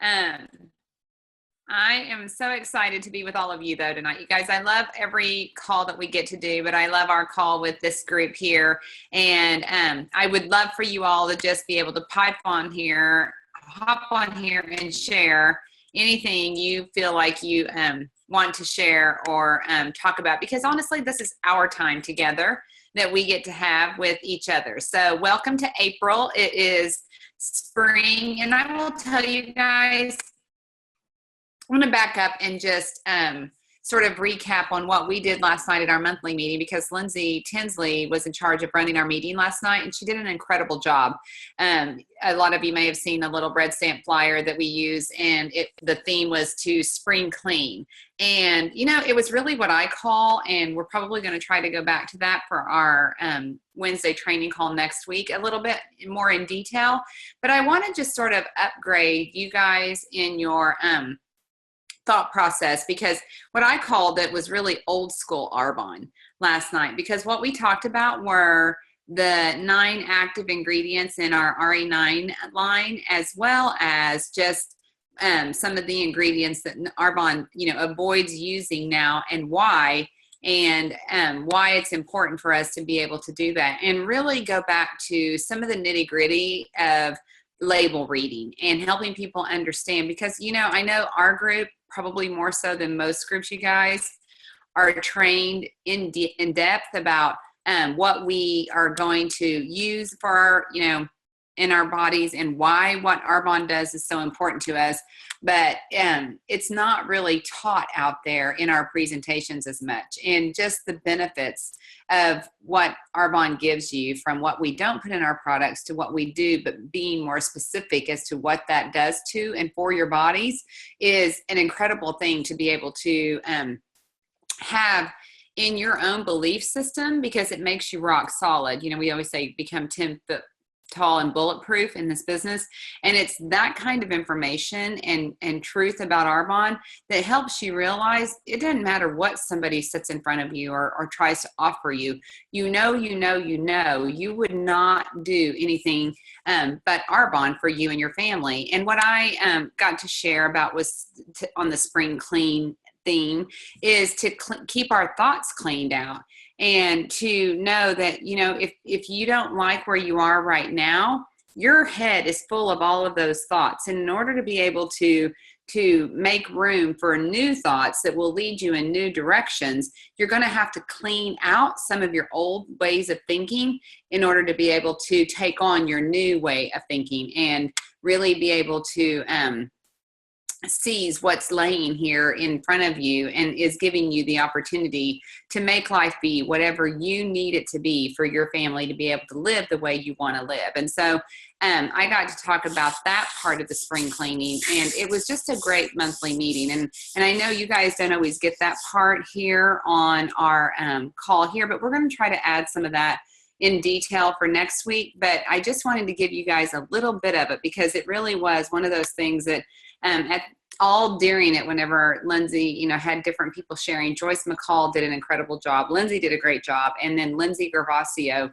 Um, I am so excited to be with all of you though tonight. You guys, I love every call that we get to do, but I love our call with this group here. And I would love for you all to just be able to hop on here and share anything you feel like you want to share or talk about, because honestly, this is our time together that we get to have with each other. So welcome to April. It is spring, and I will tell you guys, I'm going to back up and just sort of recap on what we did last night at our monthly meeting, because Lindsay Tinsley was in charge of running our meeting last night, and she did an incredible job. A lot of you may have seen a little bread stamp flyer that we use, and the theme was to spring clean. And, you know, it was really what I call, and we're probably going to try to go back to that for our Wednesday training call next week a little bit more in detail. But I want to just sort of upgrade you guys in your thought process, because what I called it was really old school Arbonne last night, because what we talked about were the 9 active ingredients in our RE9 line, as well as just some of the ingredients that Arbonne, you know, avoids using now, and why it's important for us to be able to do that, and really go back to some of the nitty gritty of label reading and helping people understand. Because, you know, I know our group, probably more so than most groups, you guys are trained in depth about what we are going to use for our, you know, in our bodies, and why what Arbonne does is so important to us. But it's not really taught out there in our presentations as much, and just the benefits of what Arbonne gives you, from what we don't put in our products to what we do, but being more specific as to what that does to and for your bodies, is an incredible thing to be able to have in your own belief system, because it makes you rock solid. You know, we always say become 10 foot tall and bulletproof in this business. And it's that kind of information and truth about Arbonne that helps you realize it doesn't matter what somebody sits in front of you or tries to offer you. You would not do anything but Arbonne for you and your family. And what I got to share about was on the spring clean theme is to keep our thoughts cleaned out. And to know that, you know, if you don't like where you are right now, your head is full of all of those thoughts. And in order to be able to make room for new thoughts that will lead you in new directions, you're going to have to clean out some of your old ways of thinking in order to be able to take on your new way of thinking, and really be able to sees what's laying here in front of you, and is giving you the opportunity to make life be whatever you need it to be for your family to be able to live the way you want to live. And so I got to talk about that part of the spring cleaning, and it was just a great monthly meeting. And I know you guys don't always get that part here on our call here, but we're going to try to add some of that in detail for next week. But I just wanted to give you guys a little bit of it, because it really was one of those things that all during it, whenever Lindsay, you know, had different people sharing, Joyce McCall did an incredible job. Lindsay did a great job. And then Lindsay Gervasio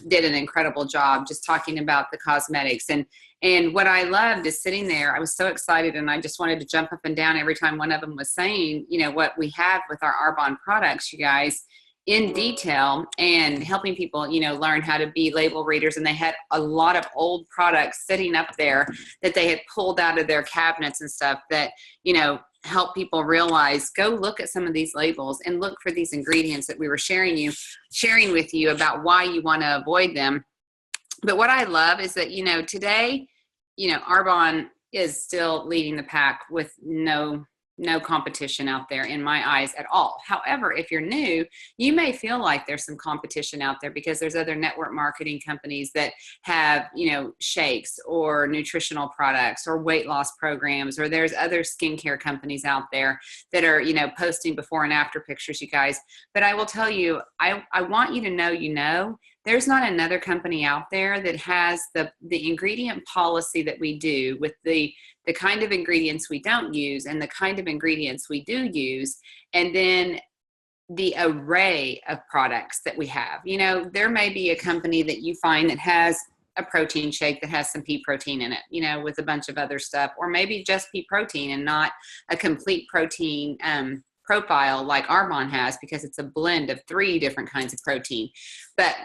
did an incredible job just talking about the cosmetics. And what I loved is sitting there, I was so excited, and I just wanted to jump up and down every time one of them was saying, you know, what we have with our Arbonne products, you guys, in detail, and helping people, you know, learn how to be label readers. And they had a lot of old products sitting up there that they had pulled out of their cabinets and stuff that, you know, help people realize, go look at some of these labels and look for these ingredients that we were sharing with you about why you want to avoid them. But what I love is that, you know, today, you know, Arbonne is still leading the pack with no competition out there in my eyes at all. However, if you're new, you may feel like there's some competition out there, because there's other network marketing companies that have, you know, shakes or nutritional products or weight loss programs, or there's other skincare companies out there that are, you know, posting before and after pictures, you guys. But I will tell you, I want you to know, you know, there's not another company out there that has the ingredient policy that we do, with the kind of ingredients we don't use and the kind of ingredients we do use, and then the array of products that we have. You know, there may be a company that you find that has a protein shake that has some pea protein in it, you know, with a bunch of other stuff, or maybe just pea protein and not a complete protein profile like Arbonne has, because it's a blend of 3 different kinds of protein. But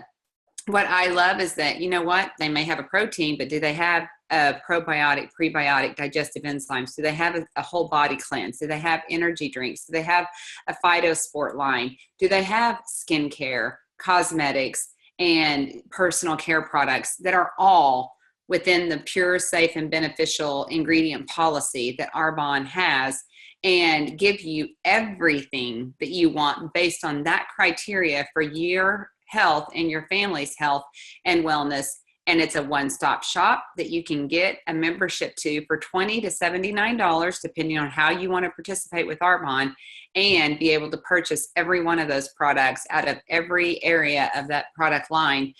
what I love is that, you know what, they may have a protein, but do they have a probiotic, prebiotic, digestive enzymes? Do they have a whole body cleanse? Do they have energy drinks? Do they have a PhytoSport line? Do they have skincare, cosmetics, and personal care products that are all within the pure, safe, and beneficial ingredient policy that Arbonne has, and give you everything that you want based on that criteria for your health and your family's health and wellness? And it's a one-stop shop that you can get a membership to for $20 to $79, depending on how you want to participate with Arbonne, and be able to purchase every one of those products out of every area of that product line,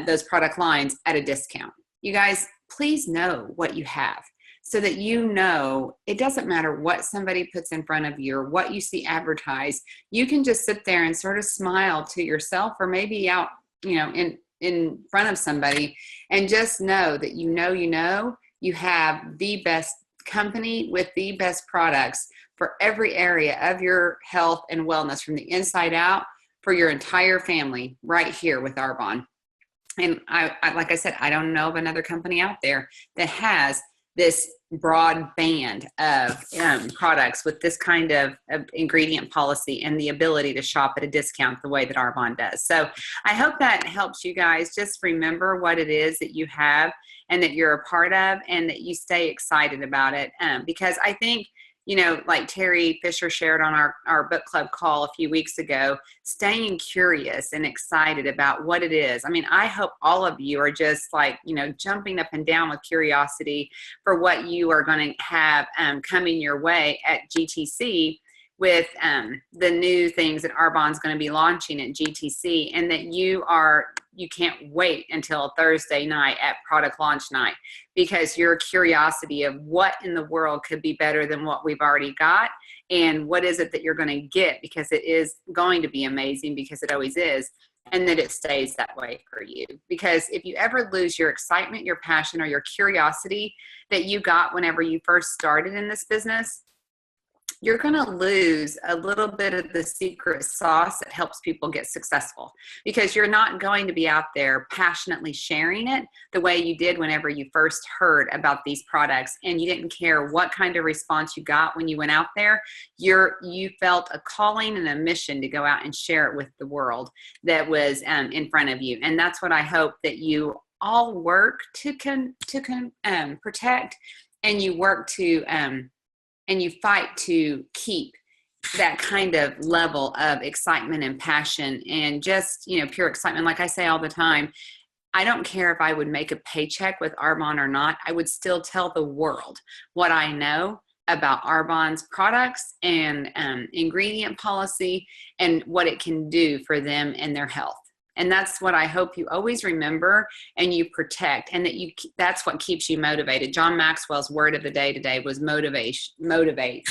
those product lines, at a discount. You guys, please know what you have, so that you know it doesn't matter what somebody puts in front of you or what you see advertised. You can just sit there and sort of smile to yourself, or maybe out, you know, in front of somebody, and just know that you have the best company with the best products for every area of your health and wellness from the inside out for your entire family right here with Arbonne. And I like I said, I don't know of another company out there that has this broad band of products with this kind of ingredient policy and the ability to shop at a discount the way that Arbonne does. So I hope that helps you guys just remember what it is that you have and that you're a part of, and that you stay excited about it. Because I think, you know, like Terry Fisher shared on our book club call a few weeks ago, staying curious and excited about what it is. I mean, I hope all of you are just like, you know, jumping up and down with curiosity for what you are going to have coming your way at GTC with the new things that Arbonne's going to be launching at GTC, and that you can't wait until Thursday night at product launch night, because your curiosity of what in the world could be better than what we've already got, and what is it that you're going to get, because it is going to be amazing, because it always is, and that it stays that way for you. Because if you ever lose your excitement, your passion, or your curiosity that you got whenever you first started in this business, you're going to lose a little bit of the secret sauce that helps people get successful, because you're not going to be out there passionately sharing it the way you did whenever you first heard about these products, and you didn't care what kind of response you got when you went out there. You felt a calling and a mission to go out and share it with the world that was in front of you. And that's what I hope that you all work to protect, and you work to and you fight to keep that kind of level of excitement and passion, and just, you know, pure excitement. Like I say all the time, I don't care if I would make a paycheck with Arbonne or not, I would still tell the world what I know about Arbonne's products and ingredient policy, and what it can do for them and their health. And that's what I hope you always remember and you protect, and that's what keeps you motivated. John Maxwell's word of the day today was motivate.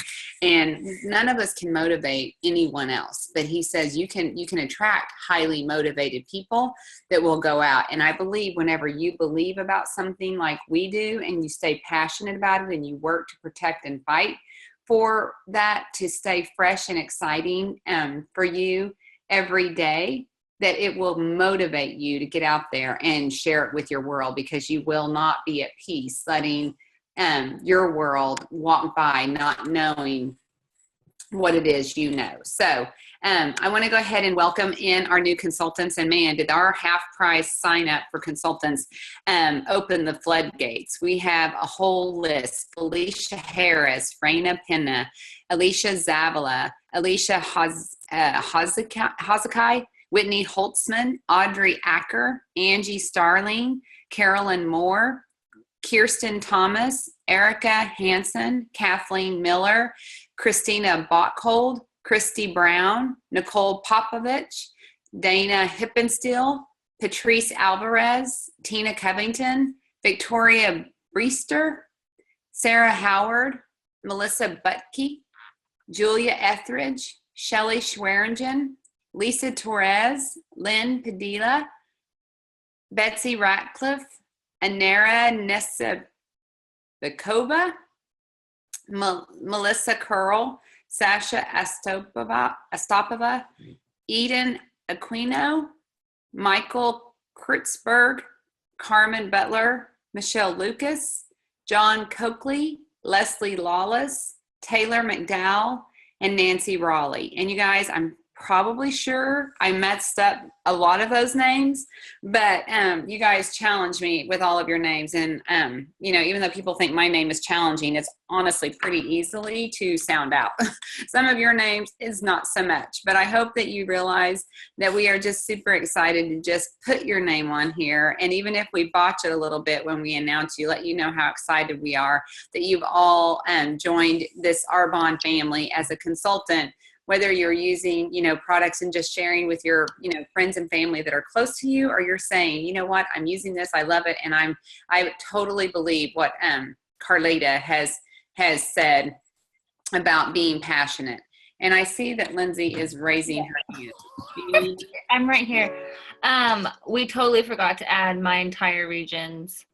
And none of us can motivate anyone else, but he says you can attract highly motivated people that will go out. And I believe whenever you believe about something like we do, and you stay passionate about it, and you work to protect and fight for that to stay fresh and exciting for you every day, that it will motivate you to get out there and share it with your world, because you will not be at peace letting your world walk by not knowing what it is you know. So I want to go ahead and welcome in our new consultants. And man, did our half price sign up for consultants open the floodgates. We have a whole list: Alicia Harris, Raina Pinna, Alicia Zavala, Alicia Hazakai, Whitney Holtzman, Audrey Acker, Angie Starling, Carolyn Moore, Kirsten Thomas, Erica Hansen, Kathleen Miller, Christina Bockhold, Christy Brown, Nicole Popovich, Dana Hippensteel, Patrice Alvarez, Tina Covington, Victoria Breester, Sarah Howard, Melissa Butke, Julia Etheridge, Shelley Schweringen, Lisa Torres, Lynn Padilla, Betsy Ratcliffe, Anera Nesebikova, Melissa Curl, Sasha Astapova, Eden Aquino, Michael Kurtzberg, Carmen Butler, Michelle Lucas, John Coakley, Leslie Lawless, Taylor McDowell, and Nancy Raleigh. And you guys, I'm probably sure I messed up a lot of those names, but you guys challenged me with all of your names. And, you know, even though people think my name is challenging, it's honestly pretty easily to sound out. Some of your names is not so much, but I hope that you realize that we are just super excited to just put your name on here. And even if we botch it a little bit when we announce you, let you know how excited we are that you've all joined this Arbonne family as a consultant, whether you're using, you know, products and just sharing with your, you know, friends and family that are close to you, or you're saying, you know what, I'm using this, I love it, and I totally believe what Carlita has said about being passionate. And I see that Lindsay is raising her hand. I'm right here. We totally forgot to add my entire region's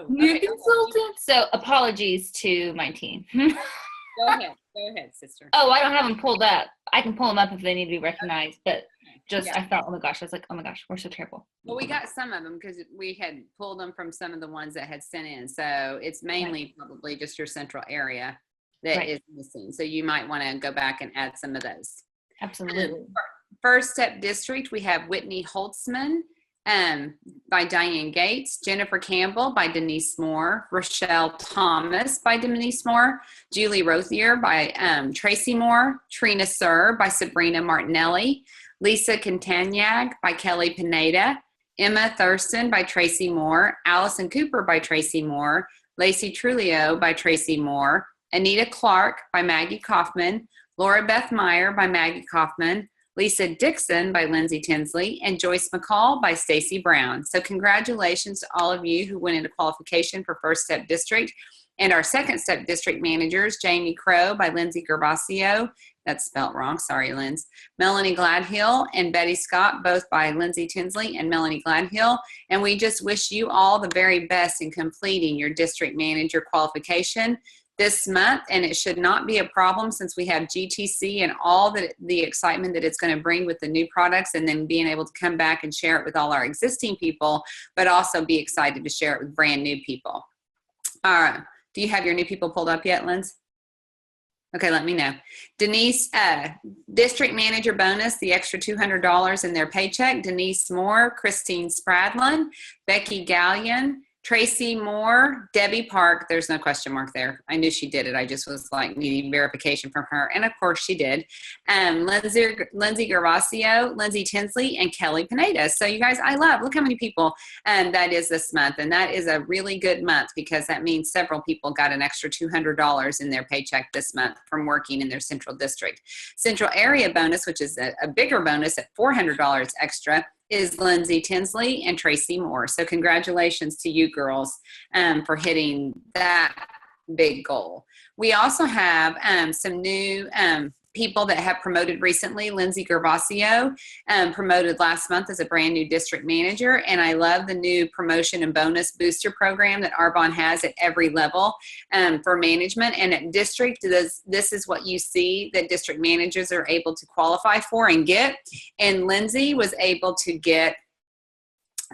new consultant. So apologies to my team. Go ahead, sister. Oh, I don't have them pulled up. I can pull them up if they need to be recognized, but just, yeah. I thought, oh my gosh, I was like, oh my gosh, we're so terrible. Well, we got some of them because we had pulled them from some of the ones that had sent in. So it's mainly probably just your central area that is missing. So you might want to go back and add some of those. Absolutely. First Step District, we have Whitney Holtzman by Diane Gates, Jennifer Campbell by Denise Moore, Rochelle Thomas by Denise Moore, Julie Rothier by Tracy Moore, Trina Sir by Sabrina Martinelli, Lisa Cantaniag by Kelly Pineda, Emma Thurston by Tracy Moore, Allison Cooper by Tracy Moore, Lacey Trulio by Tracy Moore, Anita Clark by Maggie Kaufman, Laura Beth Meyer by Maggie Kaufman, Lisa Dixon by Lindsay Tinsley, and Joyce McCall by Stacy Brown. So congratulations to all of you who went into qualification for First Step District. And our Second Step District managers, Jamie Crow by Lindsay Gervasio, that's spelled wrong, sorry, Linz, Melanie Gladhill and Betty Scott, both by Lindsay Tinsley and Melanie Gladhill. And we just wish you all the very best in completing your district manager qualification this month, and it should not be a problem since we have GTC and all the excitement that it's going to bring with the new products, and then being able to come back and share it with all our existing people, but also be excited to share it with brand new people. All right. Do you have your new people pulled up yet, Linz? Okay, let me know. Denise, district manager bonus, the extra $200 in their paycheck. Denise Moore, Christine Spradlin, Becky Gallion, Tracy Moore, Debbie Park, there's no question mark there. I knew she did it. I just was like needing verification from her. And of course she did. Lindsay Gervasio, Lindsay Tinsley, and Kelly Pineda. So you guys, look how many people that is this month. And that is a really good month because that means several people got an extra $200 in their paycheck this month from working in their central district. Central area bonus, which is a bigger bonus at $400 extra, is Lindsay Tinsley and Tracy Moore. So congratulations to you girls for hitting that big goal. We also have some new people that have promoted recently. Lindsay Gervasio promoted last month as a brand new district manager, and I love the new promotion and bonus booster program that Arbonne has at every level for management. And at district, this is what you see that district managers are able to qualify for and get. And Lindsay was able to get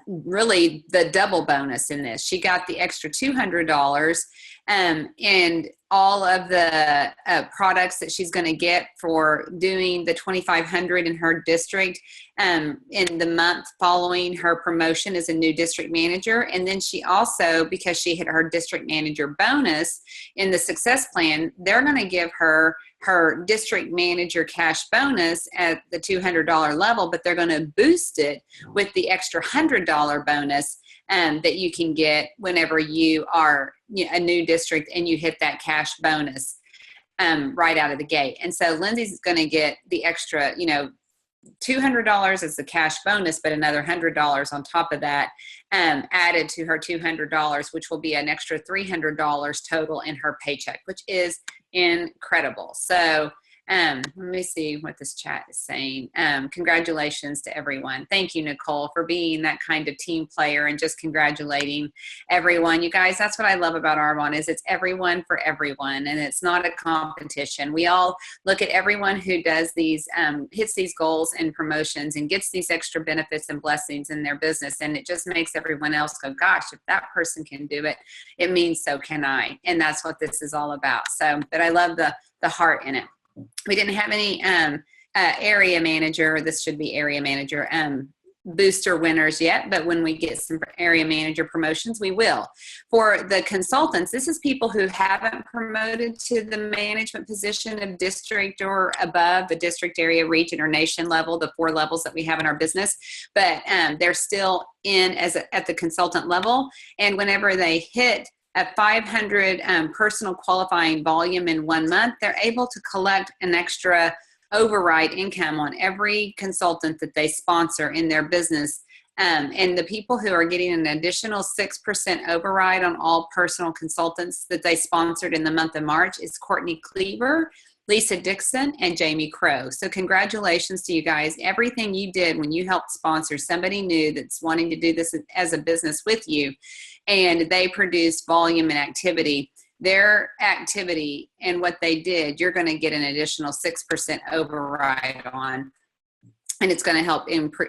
really the double bonus in this. She got the extra $200 and all of the products that she's going to get for doing the 2,500 in her district in the month following her promotion as a new district manager. And then she also, because she hit her district manager bonus in the success plan, they're going to give her district manager cash bonus at the $200 level, but they're going to boost it with the extra $100 bonus that you can get whenever you are a new district and you hit that cash bonus right out of the gate. And so Lindsay's going to get the extra, $200 as the cash bonus, but another $100 on top of that added to her $200, which will be an extra $300 total in her paycheck, which is incredible. So Let me see what this chat is saying. Congratulations to everyone. Thank you, Nicole, for being that kind of team player and just congratulating everyone. You guys, that's what I love about Arbonne is it's everyone for everyone, and it's not a competition. We all look at everyone who does these, hits these goals and promotions and gets these extra benefits and blessings in their business, and it just makes everyone else go, gosh, if that person can do it, it means so can I. And that's what this is all about. So, but I love the heart in it. We didn't have any area manager, this should be area manager, booster winners yet, but when we get some area manager promotions, we will. For the consultants, this is people who haven't promoted to the management position of district or above, the district, area, region, or nation level, the 4 levels that we have in our business, but they're still in at the consultant level. And whenever they hit a 500 personal qualifying volume in 1 month, they're able to collect an extra override income on every consultant that they sponsor in their business. And the people who are getting an additional 6% override on all personal consultants that they sponsored in the month of March is Courtney Cleaver, Lisa Dixon, and Jamie Crow. So congratulations to you guys. Everything you did when you helped sponsor somebody new that's wanting to do this as a business with you, and they produce volume and activity, their activity and what they did, you're going to get an additional 6% override on. And it's going to help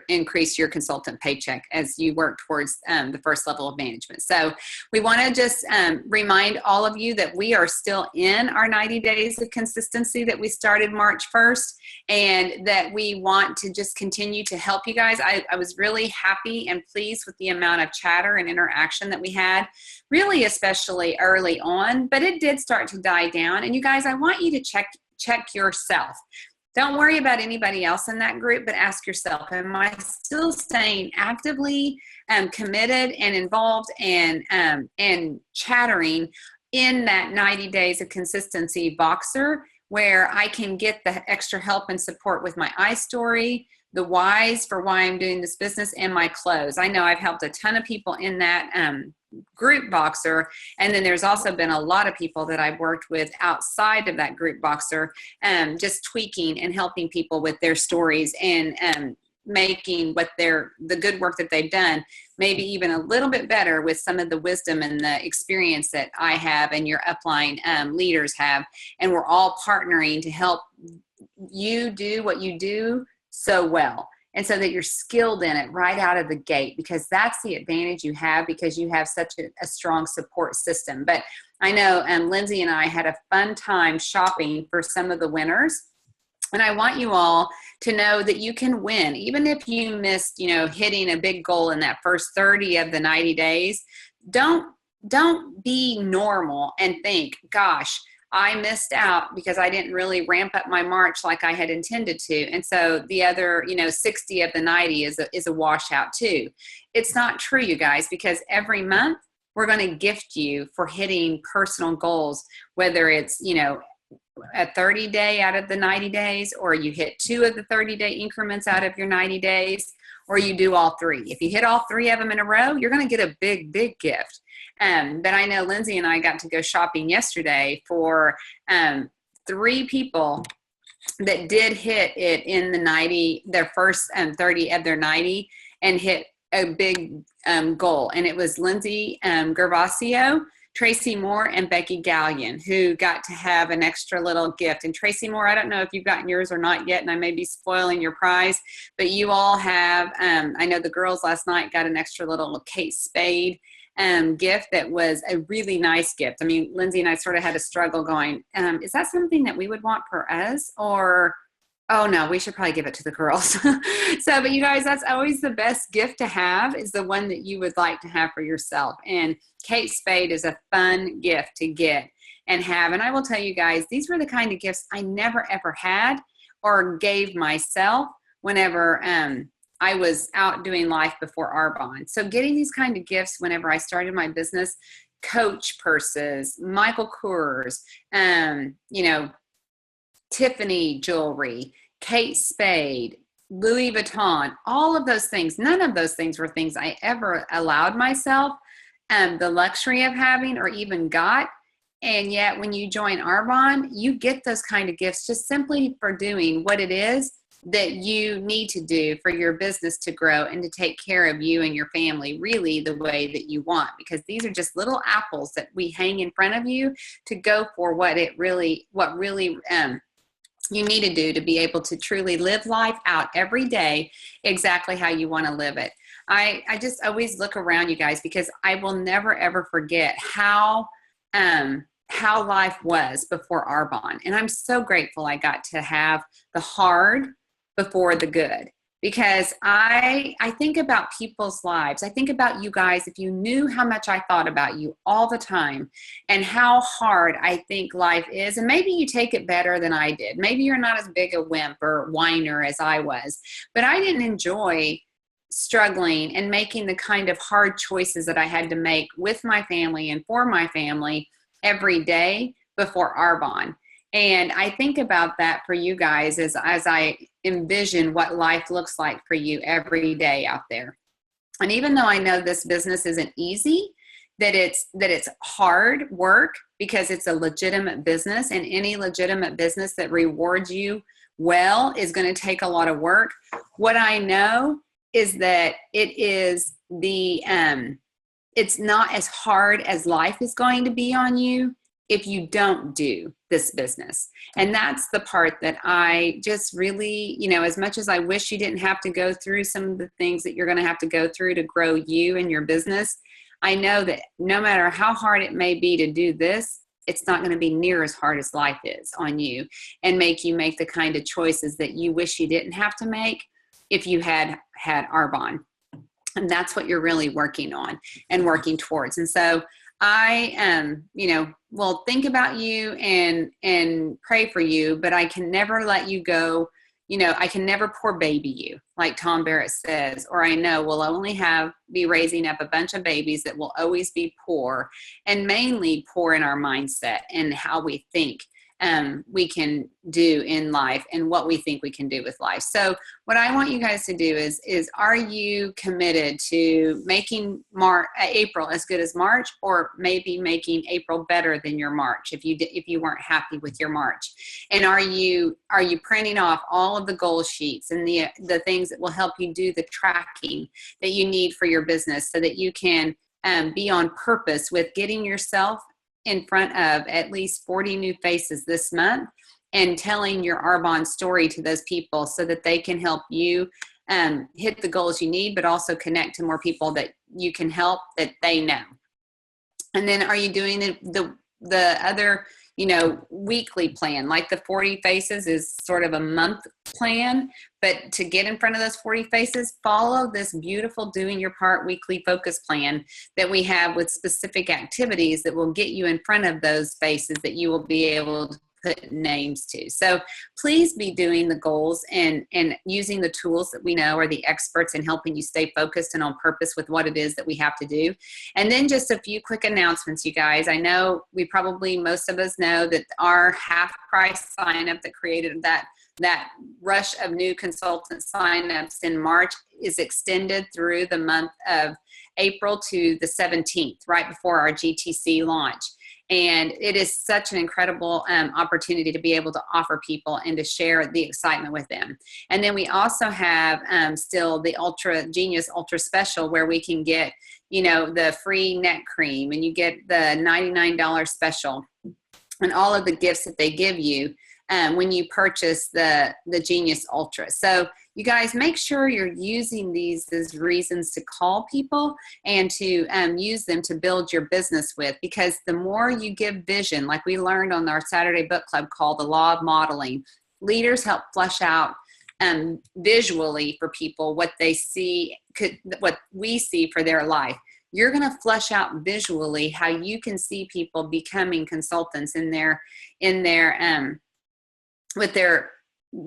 increase your consultant paycheck as you work towards the first level of management. So we want to just remind all of you that we are still in our 90 days of consistency that we started March 1st, and that we want to just continue to help you guys. I was really happy and pleased with the amount of chatter and interaction that we had, really especially early on, but it did start to die down. And you guys, I want you to check yourself. Don't worry about anybody else in that group, but ask yourself, am I still staying actively committed and involved and chattering in that 90 days of consistency boxer, where I can get the extra help and support with my iStory, the whys for why I'm doing this business, and my close. I know I've helped a ton of people in that group boxer, and then there's also been a lot of people that I've worked with outside of that group boxer, just tweaking and helping people with their stories and making the good work that they've done maybe even a little bit better with some of the wisdom and the experience that I have and your upline leaders have. And we're all partnering to help you do what you do so well, and so that you're skilled in it right out of the gate, because that's the advantage you have, because you have such a strong support system. But I know Lindsay and I had a fun time shopping for some of the winners, and I want you all to know that you can win, even if you missed, hitting a big goal in that first 30 of the 90 days. Don't be normal and think, gosh, I missed out because I didn't really ramp up my March like I had intended to. And so the other, 60 of the 90 is a washout too. It's not true, you guys, because every month we're going to gift you for hitting personal goals, whether it's, a 30-day out of the 90 days, or you hit 2 of the 30-day increments out of your 90 days, or you do all 3. If you hit all 3 of them in a row, you're going to get a big, big gift. But I know Lindsay and I got to go shopping yesterday for 3 people that did hit it in the 90, their first 30 of their 90, and hit a big goal. And it was Lindsay Gervasio, Tracy Moore, and Becky Gallion, who got to have an extra little gift. And Tracy Moore, I don't know if you've gotten yours or not yet, and I may be spoiling your prize, but you all have, I know the girls last night got an extra little Kate Spade gift that was a really nice gift. I mean, Lindsay and I sort of had a struggle going, is that something that we would want for us? Or, oh no, we should probably give it to the girls. But you guys, that's always the best gift to have, is the one that you would like to have for yourself. And Kate Spade is a fun gift to get and have. And I will tell you guys, these were the kind of gifts I never ever had or gave myself whenever I was out doing life before Arbonne. So getting these kind of gifts whenever I started my business, Coach purses, Michael Kors, Tiffany jewelry, Kate Spade, Louis Vuitton, all of those things. None of those things were things I ever allowed myself the luxury of having or even got. And yet when you join Arbonne, you get those kind of gifts just simply for doing what it is that you need to do for your business to grow and to take care of you and your family really the way that you want, because these are just little apples that we hang in front of you to go for what really you need to do to be able to truly live life out every day exactly how you want to live it. I just always look around, you guys, because I will never ever forget how life was before Arbonne. And I'm so grateful I got to have the hard before the good, because I think about people's lives. I think about you guys. If you knew how much I thought about you all the time and how hard I think life is, and maybe you take it better than I did. Maybe you're not as big a wimp or whiner as I was, but I didn't enjoy struggling and making the kind of hard choices that I had to make with my family and for my family every day before Arbonne. And I think about that for you guys as I envision what life looks like for you every day out there. And even though I know this business isn't easy, that it's hard work, because it's a legitimate business, and any legitimate business that rewards you well is going to take a lot of work. What I know is that it's not as hard as life is going to be on you if you don't do this business. And that's the part that I just really, as much as I wish you didn't have to go through some of the things that you're going to have to go through to grow you and your business, I know that no matter how hard it may be to do this, it's not going to be near as hard as life is on you, and make you make the kind of choices that you wish you didn't have to make if you had Arbonne. And that's what you're really working on and working towards. And so I will think about you and pray for you, but I can never let you go. I can never poor baby you, like Tom Barrett says, or I know we'll only be raising up a bunch of babies that will always be poor, and mainly poor in our mindset and how we think we can do in life and what we think we can do with life. So what I want you guys to do is are you committed to making April as good as March, or maybe making April better than your March if you weren't happy with your March? And are you printing off all of the goal sheets and the things that will help you do the tracking that you need for your business, so that you can be on purpose with getting yourself in front of at least 40 new faces this month, and telling your Arbonne story to those people so that they can help you hit the goals you need, but also connect to more people that you can help that they know. And then are you doing the other, weekly plan? Like the 40 faces is sort of a month plan, but to get in front of those 40 faces, follow this beautiful Doing Your Part weekly focus plan that we have with specific activities that will get you in front of those faces that you will be able to put names to. So please be doing the goals and using the tools that we know are the experts in helping you stay focused and on purpose with what it is that we have to do. And then just a few quick announcements, you guys. I know most of us know that our half price sign up that created that rush of new consultant signups in March is extended through the month of April to the 17th, right before our GTC launch. And it is such an incredible opportunity to be able to offer people and to share the excitement with them. And then we also have still the Genius Ultra Special, where we can get, the free neck cream, and you get the $99 special and all of the gifts that they give you when you purchase the Genius Ultra. So you guys, make sure you're using these as reasons to call people and to use them to build your business with, because the more you give vision, like we learned on our Saturday book club called The Law of Modeling, leaders help flesh out visually for people what they see, what we see for their life. You're going to flesh out visually how you can see people becoming consultants in their with their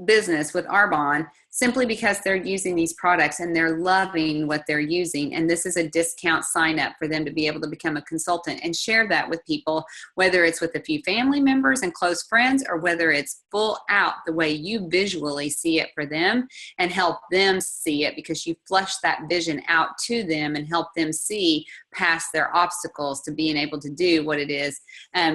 business with Arbonne, simply because they're using these products and they're loving what they're using. And this is a discount sign up for them to be able to become a consultant and share that with people, whether it's with a few family members and close friends, or whether it's full out the way you visually see it for them, and help them see it because you flush that vision out to them and help them see past their obstacles to being able to do what it is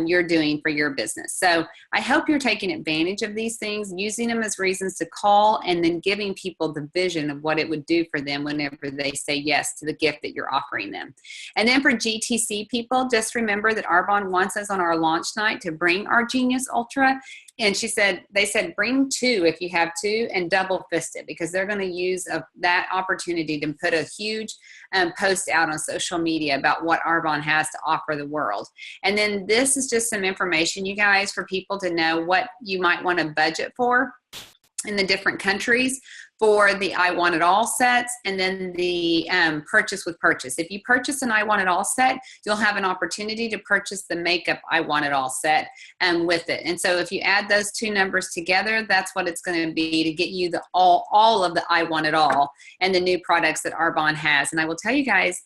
you're doing for your business. So I hope you're taking advantage of these things, using them as reasons to call, and then giving people the vision of what it would do for them whenever they say yes to the gift that you're offering them. And then for GTC people, just remember that Arbonne wants us on our launch night to bring our Genius Ultra. And they said, bring 2 if you have 2, and double fist it, because they're going to use that opportunity to put a huge post out on social media about what Arbonne has to offer the world. And then this is just some information, you guys, for people to know what you might want to budget for in the different countries for the I Want It All sets, and then the purchase with purchase. If you purchase an I Want It All set, you'll have an opportunity to purchase the makeup I Want It All set with it. And so if you add those 2 numbers together, that's what it's going to be to get you the all of the I Want It All and the new products that Arbonne has. And I will tell you guys,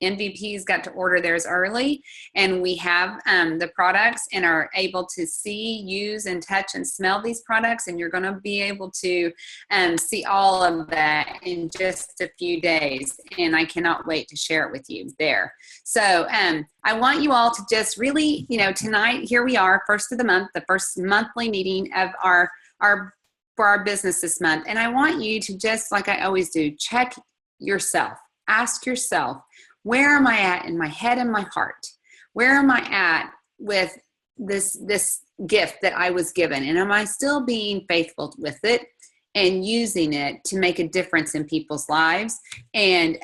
MVP's got to order theirs early, and we have the products and are able to see, use, and touch and smell these products, and you're going to be able to see all of that in just a few days, and I cannot wait to share it with you there. So I want you all to just really, tonight, here we are, first of the month, the first monthly meeting of for our business this month, and I want you to just, like I always do, check yourself, ask yourself, where am I at in my head and my heart? Where am I at with this gift that I was given? And am I still being faithful with it and using it to make a difference in people's lives, and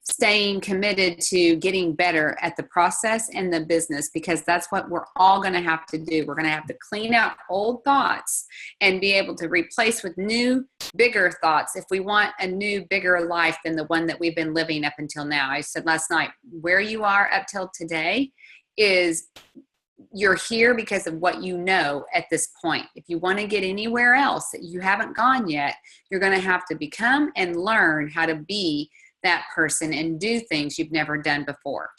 staying committed to getting better at the process and the business, because that's what we're all going to have to do. We're going to have to clean out old thoughts and be able to replace with new, bigger thoughts if we want a new, bigger life than the one that we've been living up until now. I said last night, where you are up till today is you're here because of what you know at this point. If you want to get anywhere else that you haven't gone yet, you're going to have to become and learn how to be that person and do things you've never done before.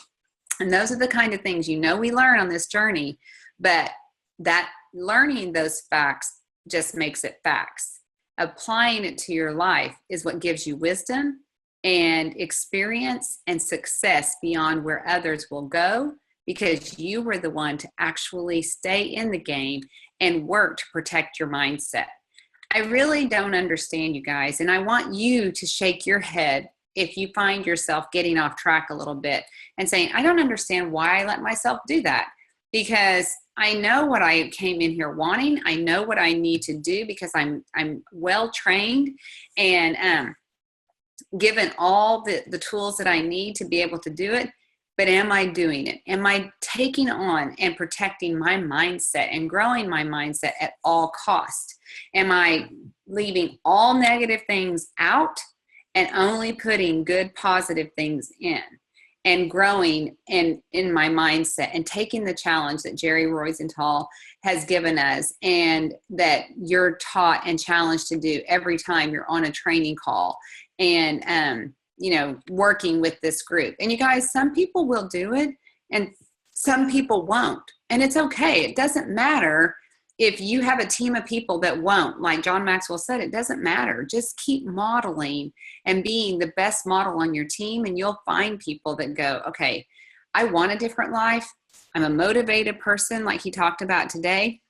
And those are the kind of things we learn on this journey, but that learning those facts just makes it facts. Applying it to your life is what gives you wisdom and experience and success beyond where others will go, because you were the one to actually stay in the game and work to protect your mindset. I really don't understand, you guys, and I want you to shake your head if you find yourself getting off track a little bit and saying, I don't understand why I let myself do that, because I know what I came in here wanting. I know what I need to do because I'm well trained and given all the tools that I need to be able to do it. But am I doing it? Am I taking on and protecting my mindset and growing my mindset at all costs? Am I leaving all negative things out and only putting good, positive things in, and growing in my mindset and taking the challenge that Jerry Rosenthal has given us and that you're taught and challenged to do every time you're on a training call and, working with this group. And you guys, some people will do it and some people won't. And it's okay. It doesn't matter if you have a team of people that won't. Like John Maxwell said, it doesn't matter. Just keep modeling and being the best model on your team, and you'll find people that go, okay, I want a different life. I'm a motivated person, like he talked about today,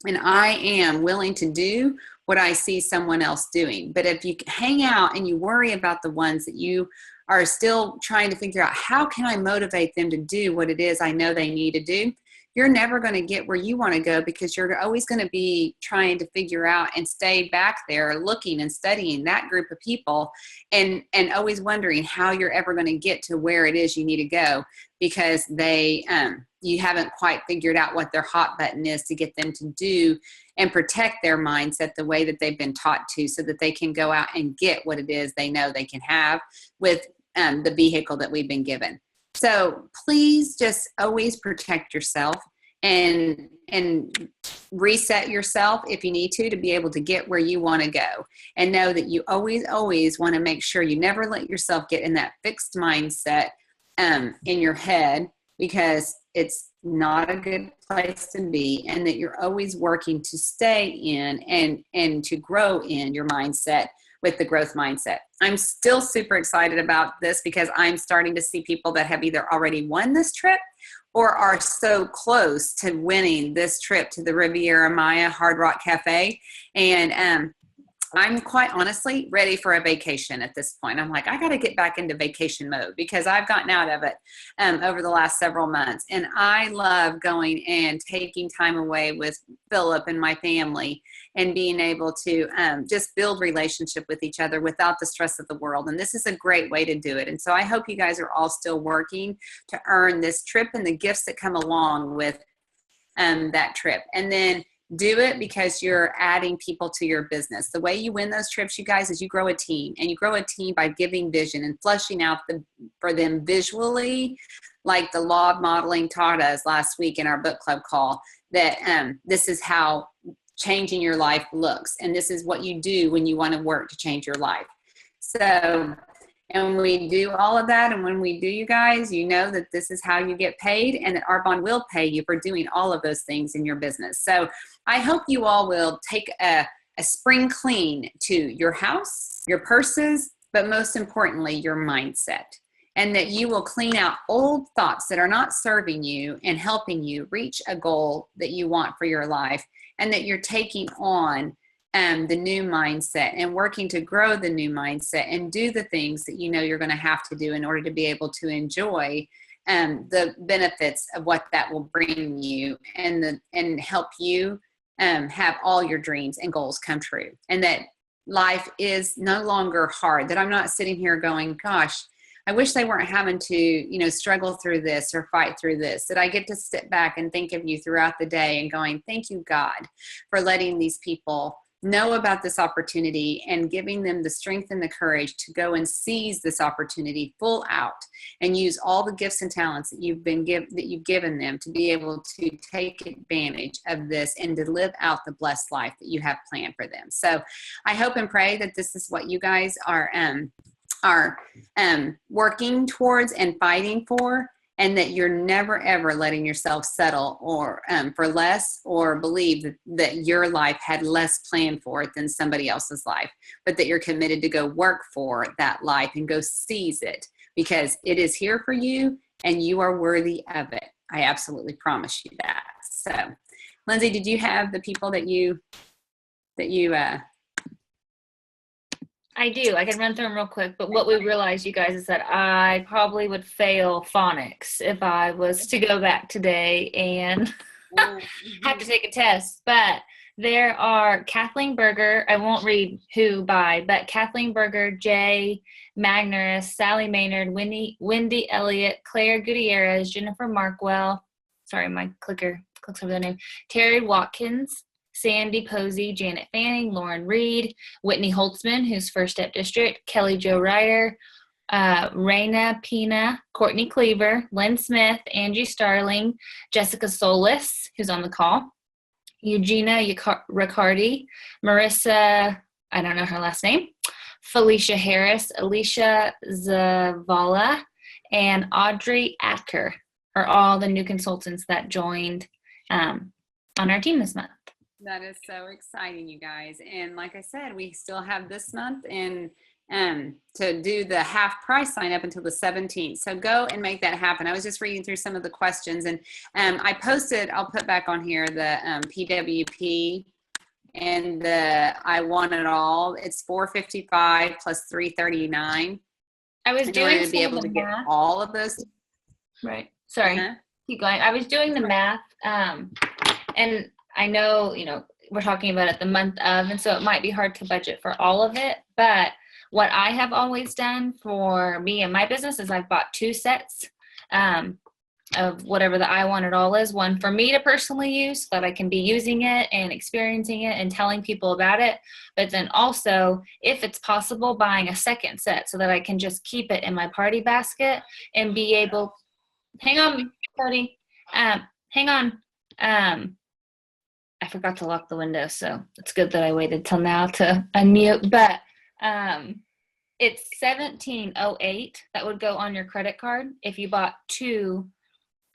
and I am willing to do what I see someone else doing. But if you hang out and you worry about the ones that you are still trying to figure out, how can I motivate them to do what it is I know they need to do, you're never going to get where you want to go, because you're always going to be trying to figure out and stay back there looking and studying that group of people and always wondering how you're ever going to get to where it is you need to go, because you haven't quite figured out what their hot button is to get them to do and protect their mindset the way that they've been taught to, so that they can go out and get what it is they know they can have with the vehicle that we've been given. So please just always protect yourself and reset yourself if you need to be able to get where you want to go. And know that you always want to make sure you never let yourself get in that fixed mindset in your head, because it's not a good place to be, and that you're always working to stay in and to grow in your mindset with the growth mindset. I'm still super excited about this because I'm starting to see people that have either already won this trip or are so close to winning this trip to the Riviera Maya Hard Rock Cafe. And I'm quite honestly ready for a vacation at this point. I'm like, I got to get back into vacation mode because I've gotten out of it over the last several months. And I love going and taking time away with Philip and my family and being able to just build relationship with each other without the stress of the world. And this is a great way to do it. And so I hope you guys are all still working to earn this trip and the gifts that come along with that trip. And then do it because you're adding people to your business. The way you win those trips, you guys, is you grow a team, and you grow a team by giving vision and fleshing out for them visually, like the law of modeling taught us last week in our book club call, that this is how changing your life looks. And this is what you do when you want to work to change your life. So, and we do all of that. And when we do, you guys, you know that this is how you get paid, and that Arbonne will pay you for doing all of those things in your business. So I hope you all will take a spring clean to your house, your purses, but most importantly, your mindset. And that you will clean out old thoughts that are not serving you and helping you reach a goal that you want for your life. And that you're taking on the new mindset and working to grow the new mindset and do the things that you know you're going to have to do in order to be able to enjoy the benefits of what that will bring you, and help you have all your dreams and goals come true. And that life is no longer hard, that I'm not sitting here going, gosh, I wish they weren't having to, struggle through this or fight through this, that I get to sit back and think of you throughout the day and going, thank you, God, for letting these people know about this opportunity and giving them the strength and the courage to go and seize this opportunity full out and use all the gifts and talents that you've given them to be able to take advantage of this and to live out the blessed life that you have planned for them. So I hope and pray that this is what you guys are working towards and fighting for, and that you're never ever letting yourself settle or for less, or believe that your life had less planned for it than somebody else's life, but that you're committed to go work for that life and go seize it, because it is here for you and you are worthy of it. I absolutely promise you that. So, Lindsay, did you have the people that you I do. I can run through them real quick. But what we realized, you guys, is that I probably would fail phonics if I was to go back today and have to take a test. But there are Kathleen Berger. I won't read who by, but Kathleen Berger, Jay Magnus, Sally Maynard, Wendy Elliott, Claire Gutierrez, Jennifer Markwell. Sorry, my clicker clicks over the name. Terry Watkins, Sandy Posey, Janet Fanning, Lauren Reed, Whitney Holtzman, who's First Step District, Kelly Jo Ryder, Raina Pina, Courtney Cleaver, Lynn Smith, Angie Starling, Jessica Solis, who's on the call, Eugenia Riccardi, Marissa, I don't know her last name, Felicia Harris, Alicia Zavala, and Audrey Acker are all the new consultants that joined on our team this month. That is so exciting, you guys. And like I said, we still have this month and to do the half price sign up until the 17th. So go and make that happen. I was just reading through some of the questions, and I posted, I'll put back on here the PWP and the I Want It All. It's $455 plus $339. I was doing to be able to get all of those. Right. Sorry. Keep going. I was doing the math, and I know, we're talking about it the month of, and so it might be hard to budget for all of it. But what I have always done for me and my business is I've bought 2 sets of whatever the I Want It All is. One for me to personally use so that I can be using it and experiencing it and telling people about it. But then also, if it's possible, buying a second set so that I can just keep it in my party basket and be able, hang on, Cody, hang on. I forgot to lock the window, so it's good that I waited till now to unmute. But it's $17.08 that would go on your credit card if you bought 2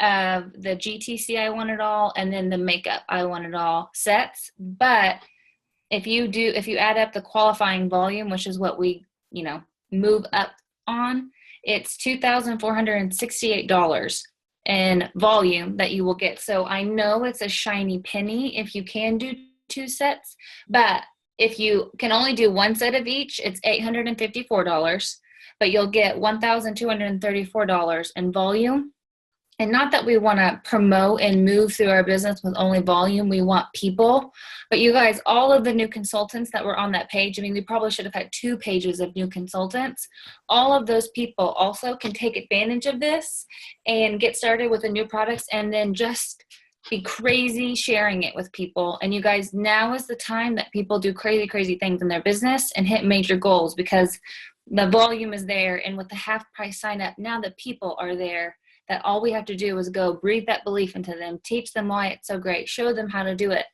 of the GTC I Want It All and then the Makeup I Want It All sets. But if you add up the qualifying volume, which is what we, move up on, it's $2,468 in volume that you will get. So I know it's a shiny penny if you can do 2 sets, but if you can only do 1 set of each, it's $854, but you'll get $1,234 in volume. And not that we want to promote and move through our business with only volume. We want people. But you guys, all of the new consultants that were on that page, I mean, we probably should have had 2 pages of new consultants. All of those people also can take advantage of this and get started with the new products and then just be crazy sharing it with people. And you guys, now is the time that people do crazy, crazy things in their business and hit major goals because the volume is there. And with the half price sign up, now the people are there. That all we have to do is go breathe that belief into them, teach them why it's so great, show them how to do it.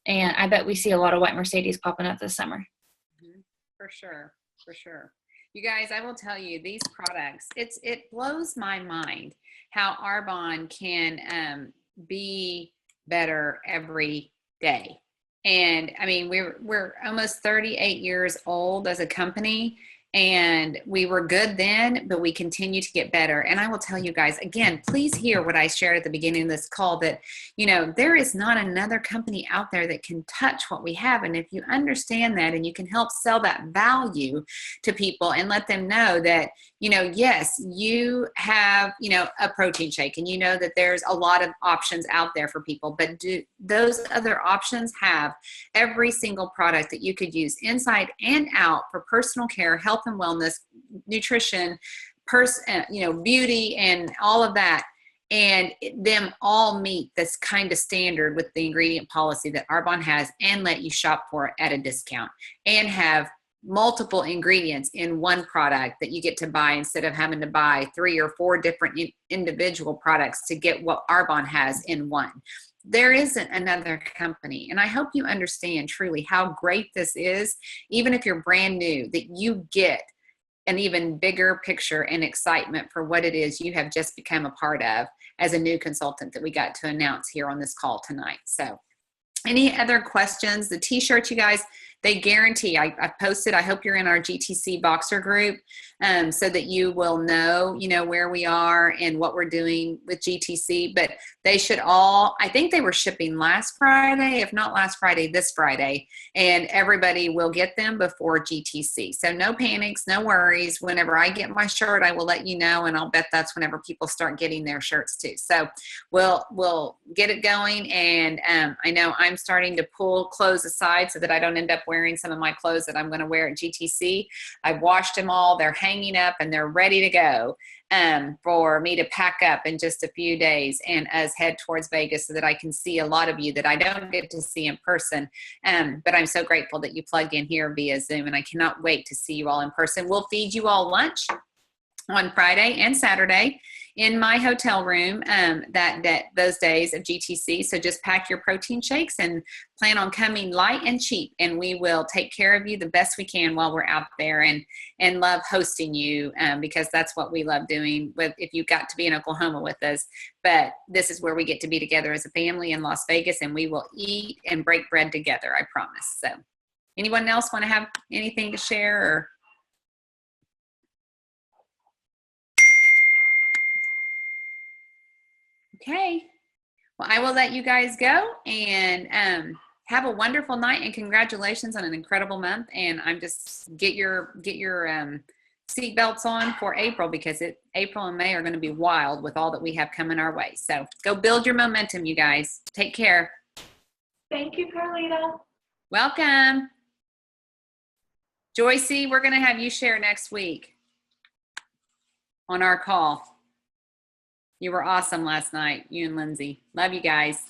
And I bet we see a lot of white Mercedes popping up this summer. For sure. For sure. You guys, I will tell you these products, it blows my mind how Arbonne can be better every day. And I mean, we're almost 38 years old as a company. And we were good then, but we continue to get better. And I will tell you guys, again, please hear what I shared at the beginning of this call that, there is not another company out there that can touch what we have. And if you understand that and you can help sell that value to people and let them know that, yes, you have, a protein shake and that there's a lot of options out there for people, but do those other options have every single product that you could use inside and out for personal care, health and wellness, nutrition, beauty, and all of that. And them all meet this kind of standard with the ingredient policy that Arbonne has and let you shop for it at a discount and have multiple ingredients in one product that you get to buy instead of having to buy 3 or 4 different individual products to get what Arbonne has in one. There isn't another company. And I hope you understand truly how great this is, even if you're brand new, that you get an even bigger picture and excitement for what it is you have just become a part of as a new consultant that we got to announce here on this call tonight. So any other questions? The t-shirts, you guys, they guarantee, I posted, I hope you're in our GTC Boxer group so that you will know, where we are and what we're doing with GTC, but they should all, I think they were shipping last Friday, if not last Friday, this Friday, and everybody will get them before GTC. So no panics, no worries. Whenever I get my shirt, I will let you know, and I'll bet that's whenever people start getting their shirts too. So we'll get it going, and I know I'm starting to pull clothes aside so that I don't end up wearing some of my clothes that I'm going to wear at GTC. I've washed them all. They're hanging up and they're ready to go for me to pack up in just a few days and us head towards Vegas so that I can see a lot of you that I don't get to see in person. But I'm so grateful that you plug in here via Zoom, and I cannot wait to see you all in person. We'll feed you all lunch on Friday and Saturday in my hotel room those days of GTC. So just pack your protein shakes and plan on coming light and cheap, and we will take care of you the best we can while we're out there, and love hosting you because that's what we love doing if you got to be in Oklahoma with us. But this is where we get to be together as a family in Las Vegas, and we will eat and break bread together, I promise. So anyone else want to have anything to share or? Okay, well, I will let you guys go and have a wonderful night, and congratulations on an incredible month. And I'm just get your seat belts on for April, because April and May are going to be wild with all that we have coming our way. So go build your momentum, you guys. Take care. Thank you, Carlita. Welcome. Joycey, we're going to have you share next week on our call. You were awesome last night, you and Lindsay. Love you guys.